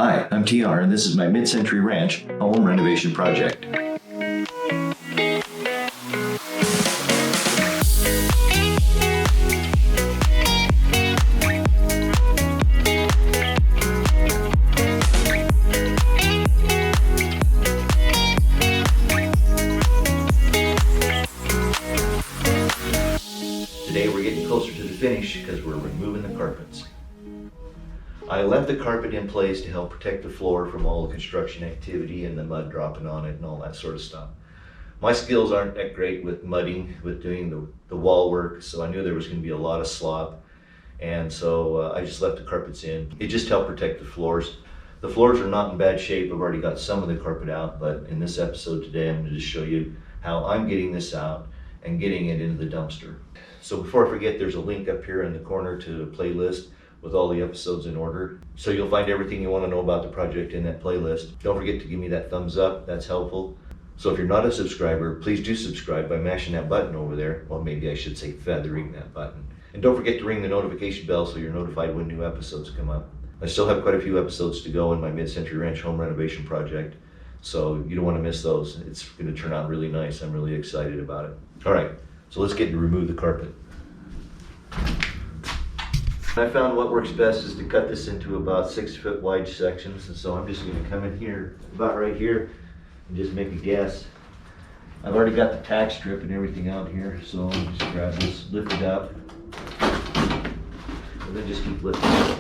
Hi, I'm TR, and this is my mid-century ranch home renovation project. Today we're getting closer to the finish because we're removing the carpets. I left the carpet in place to help protect the floor from all the construction activity and the mud dropping on it and all that sort of stuff. My skills aren't that great with mudding, with doing the wall work, so I knew there was going to be a lot of slop, and so I just left the carpets in. It just helped protect the floors. The floors are not in bad shape. I've already got some of the carpet out, but in this episode today I'm going to just show you how I'm getting this out and getting it into the dumpster. So before I forget, there's a link up here in the corner to a playlist with all the episodes in order. So you'll find everything you want to know about the project in that playlist. Don't forget to give me that thumbs up, that's helpful. So if you're not a subscriber, please do subscribe by mashing that button over there. Well, maybe I should say feathering that button. And don't forget to ring the notification bell so you're notified when new episodes come up. I still have quite a few episodes to go in my mid-century ranch home renovation project, so you don't want to miss those. It's going to turn out really nice. I'm really excited about it. All right, so let's get to remove the carpet. I found what works best is to cut this into about 6-foot wide sections, and so I'm just going to come in here, about right here, and just make a guess. I've already got the tack strip and everything out here, so I'll just grab this, lift it up, and then just keep lifting it up.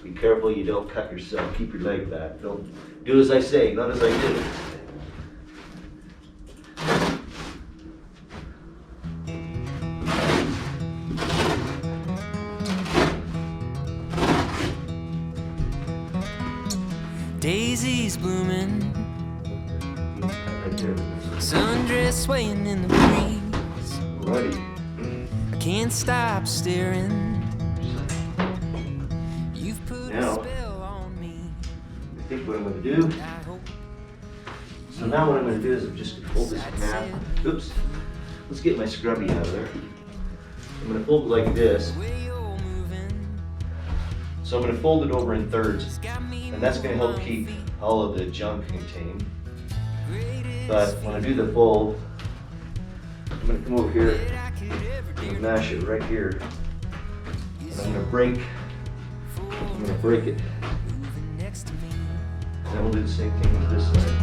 Be careful you don't cut yourself. Keep your leg back. Don't do as I say, not as I do. Daisies blooming, sundress swaying in the breeze. Alrighty. I can't stop staring. You've put Now, a spell on me. I think what I'm going to do. So now what I'm going to do is I'm just going to fold this in half. Oops. Let's get my scrubby out of there. I'm going to fold it like this. So I'm going to fold it over in thirds, and that's going to help keep all of the junk contained. But when I do the fold, I'm going to come over here and mash it right here, and I'm going to break it. Then we'll do the same thing with this side.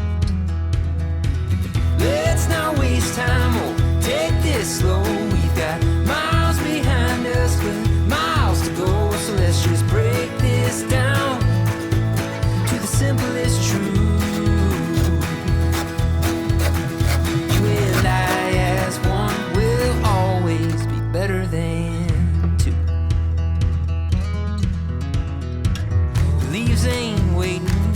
Let's not waste time, we'll take this slow. We've got miles behind us, but miles to go. So let's just break this down to the simplest truth. You and I as one will always be better than two. The leaves ain't waiting,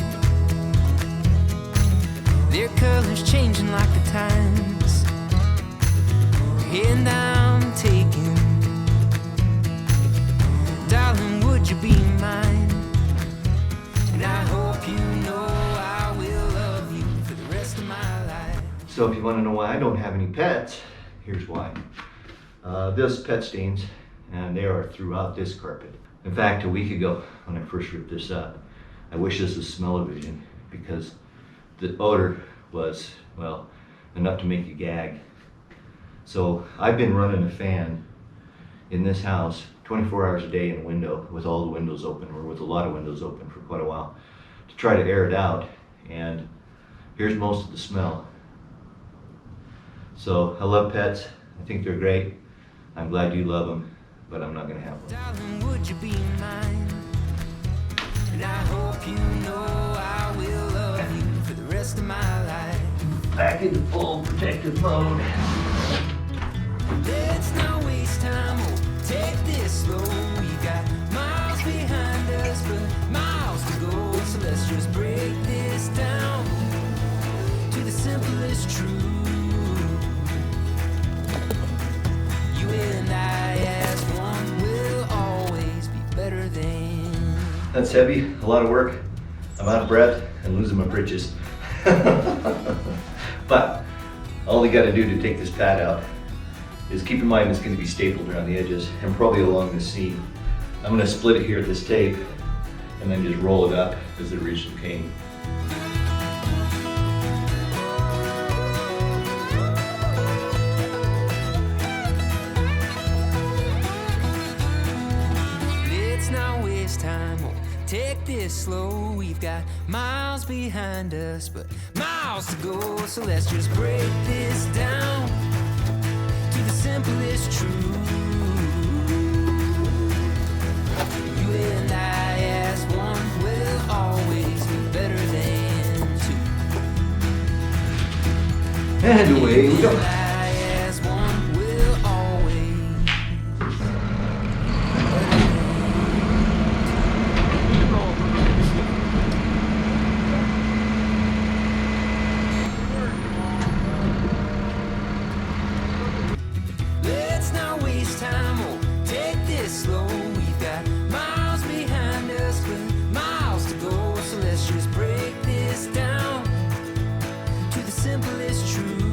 their colors changing like the times. And I'm taking, darling, would you be mine? And I hope you know I will love you for the rest of my life. So if you want to know why I don't have any pets, here's why. There's pet stains, and they are throughout this carpet. In fact, a week ago, when I first ripped this up, I wish this was smell-o-vision, because the odor was, well, enough to make you gag. So I've been running a fan in this house 24 hours a day in a window, with all the windows open, or with a lot of windows open for quite a while, to try to air it out. And here's most of the smell. So I love pets. I think they're great. I'm glad you love them, but I'm not going to have one. Darling, would you be mine? And I hope you know I will love you for the rest of my life. Back into full protective mode. Let's not waste time, we'll take this slow. We got miles behind us, but miles to go. So let's just break this down to the simplest truth. You and I as one will always be better than. That's heavy, a lot of work. I'm out of breath and losing my britches. But all you gotta do to take this pad out is keep in mind it's going to be stapled around the edges and probably along the seam. I'm going to split it here at this tape and then just roll it up as it originally came. Let's not waste time, we'll take this slow. We've got miles behind us, but miles to go. So let's just break this down to the simplest truth. You and I as one will always be better than two. And away we You go. and I as one will always Let's not waste time, we'll take this slow. We've got miles behind us, but miles to go. So let's just break this down to the simplest truth.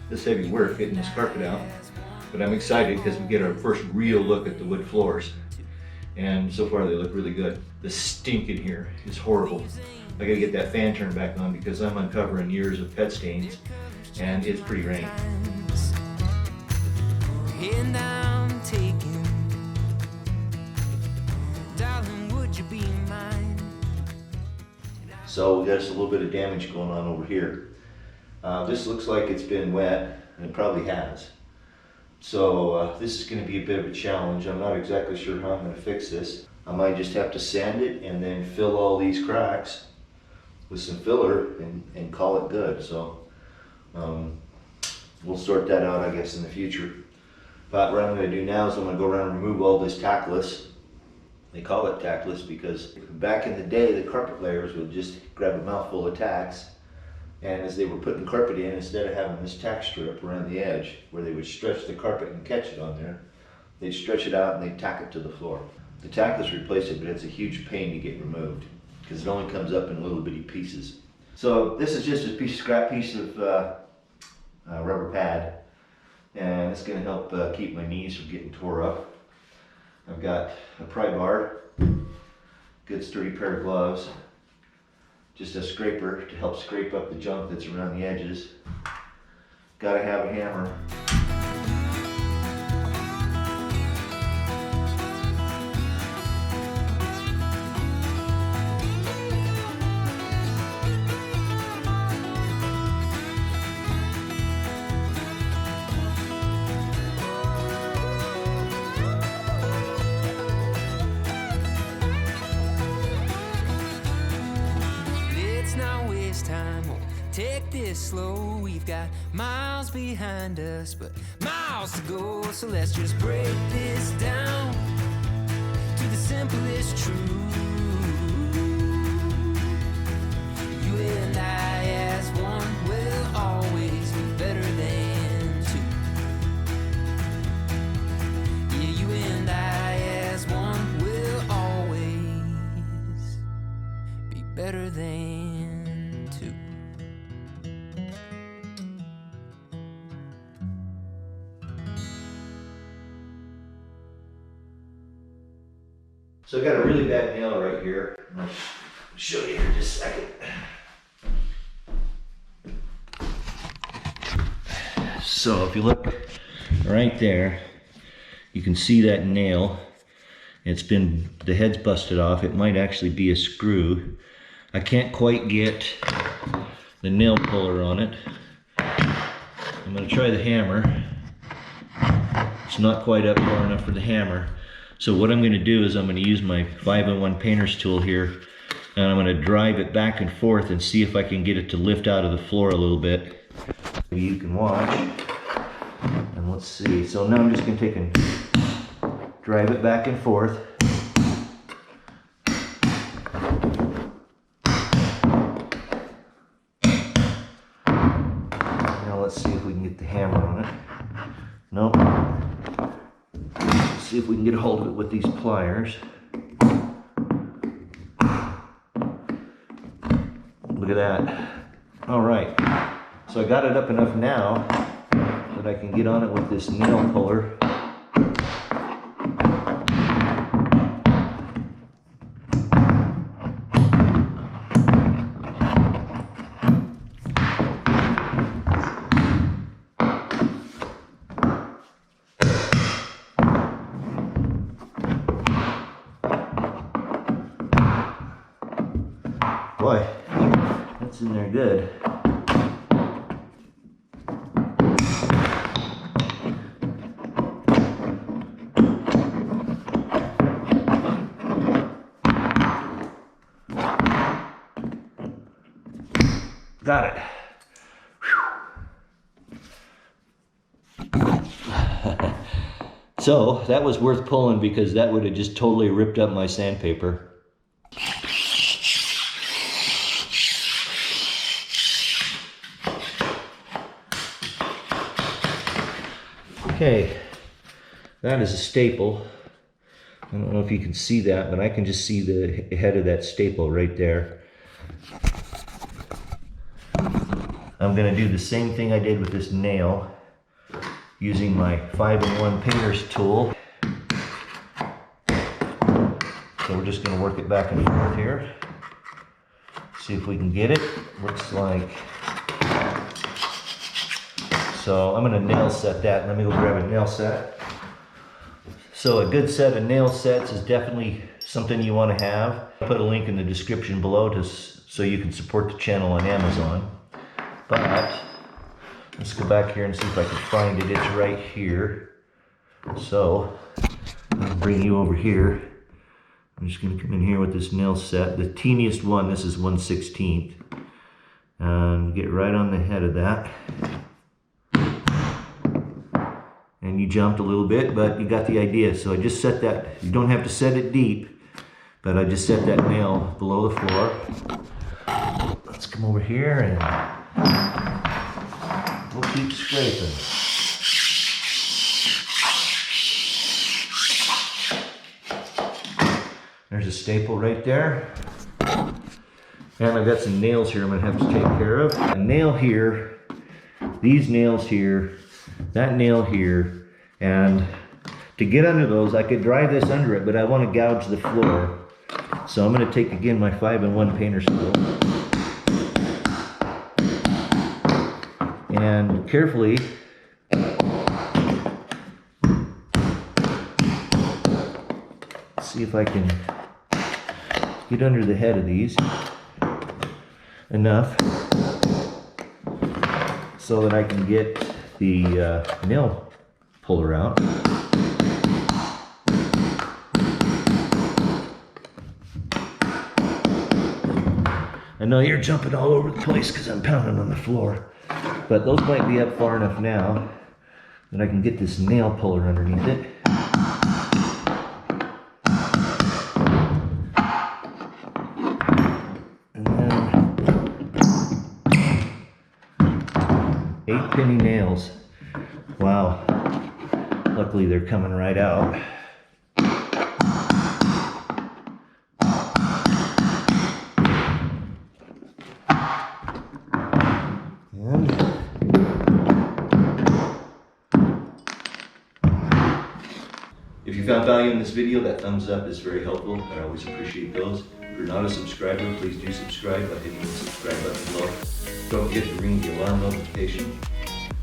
This heavy work getting this carpet out, but I'm excited because we get our first real look at the wood floors. And so far they look really good. The stink in here is horrible. I gotta get that fan turned back on because I'm uncovering years of pet stains and it's pretty rank. And I'm taking, darling, would you be mine? So we got us a little bit of damage going on over here. This looks like it's been wet, and it probably has. So this is going to be a bit of a challenge. I'm not exactly sure how I'm going to fix this. I might just have to sand it and then fill all these cracks with some filler and call it good. So we'll sort that out, I guess, in the future. But what I'm going to do now is I'm going to go around and remove all this Tackless. They call it Tackless because back in the day, the carpet layers would just grab a mouthful of tacks, and as they were putting carpet in, instead of having this tack strip around the edge where they would stretch the carpet and catch it on there, they'd stretch it out and they'd tack it to the floor. The Tackless replaced it, but it's a huge pain to get removed because it only comes up in little bitty pieces. So this is just a scrap piece of rubber pad, and it's going to help keep my knees from getting tore up. I've got a pry bar, good sturdy pair of gloves, just a scraper to help scrape up the junk that's around the edges. Gotta have a hammer. Time, we'll take this slow. We've got miles behind us, but miles to go. So let's just break this down to the simplest truth. You and I as one will always be better than two. Yeah, you and I as one will always be better than two. So I got a really bad nail right here. I'll show you here in just a second. So if you look right there, you can see that nail. The head's busted off. It might actually be a screw. I can't quite get the nail puller on it. I'm going to try the hammer. It's not quite up far enough for the hammer. So what I'm going to do is I'm going to use my 5-in-1 painter's tool here, and I'm going to drive it back and forth and see if I can get it to lift out of the floor a little bit. You can watch, and let's see. So now I'm just going to take and drive it back and forth. Now let's see if we can get the hammer on it. Nope. See if we can get a hold of it with these pliers. Look at that. All right. So I got it up enough now that I can get on it with this nail puller. Boy, that's in there good. Got it. So that was worth pulling because that would have just totally ripped up my sandpaper. Okay, that is a staple. I don't know if you can see that, but I can just see the head of that staple right there. I'm going to do the same thing I did with this nail using my 5-in-1 painter's tool. So we're just going to work it back and forth here. See if we can get it. Looks like... So I'm going to nail set that. Let me go grab a nail set. So a good set of nail sets is definitely something you want to have. I'll put a link in the description below so you can support the channel on Amazon. But let's go back here and see if I can find it. It's right here. So I'm going to bring you over here. I'm just going to come in here with this nail set. The teeniest one, this is 1/16. And get right on the head of that. And you jumped a little bit, but you got the idea. So I just set that. You don't have to set it deep, but I just set that nail below the floor. Let's come over here and we'll keep scraping. There's a staple right there. And I've got some nails here I'm going to have to take care of. A nail here, these nails here, that nail here, and to get under those, I could drive this under it, but I want to gouge the floor. So I'm going to take again my 5-in-1 painter's tool and carefully see if I can get under the head of these enough so that I can get the nail puller out. I know you're jumping all over the place because I'm pounding on the floor, but those might be up far enough now that I can get this nail puller underneath it. And then 8-penny nails. Wow. Luckily they're coming right out. If you found value in this video, that thumbs up is very helpful. I always appreciate those. If you're not a subscriber, please do subscribe by hitting the subscribe button below. Don't forget to ring the alarm notification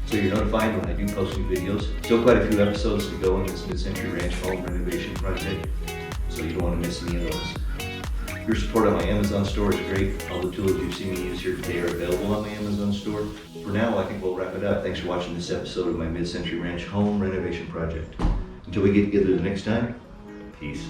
so you're notified when I do post new videos. Still quite a few episodes to go in this mid-century ranch home renovation project, so you don't want to miss any of those. Your support on my Amazon store is great. All the tools you've seen me use here today are available on the Amazon store. For now, I think we'll wrap it up. Thanks for watching this episode of my mid-century ranch home renovation project. Until we get together the next time, peace.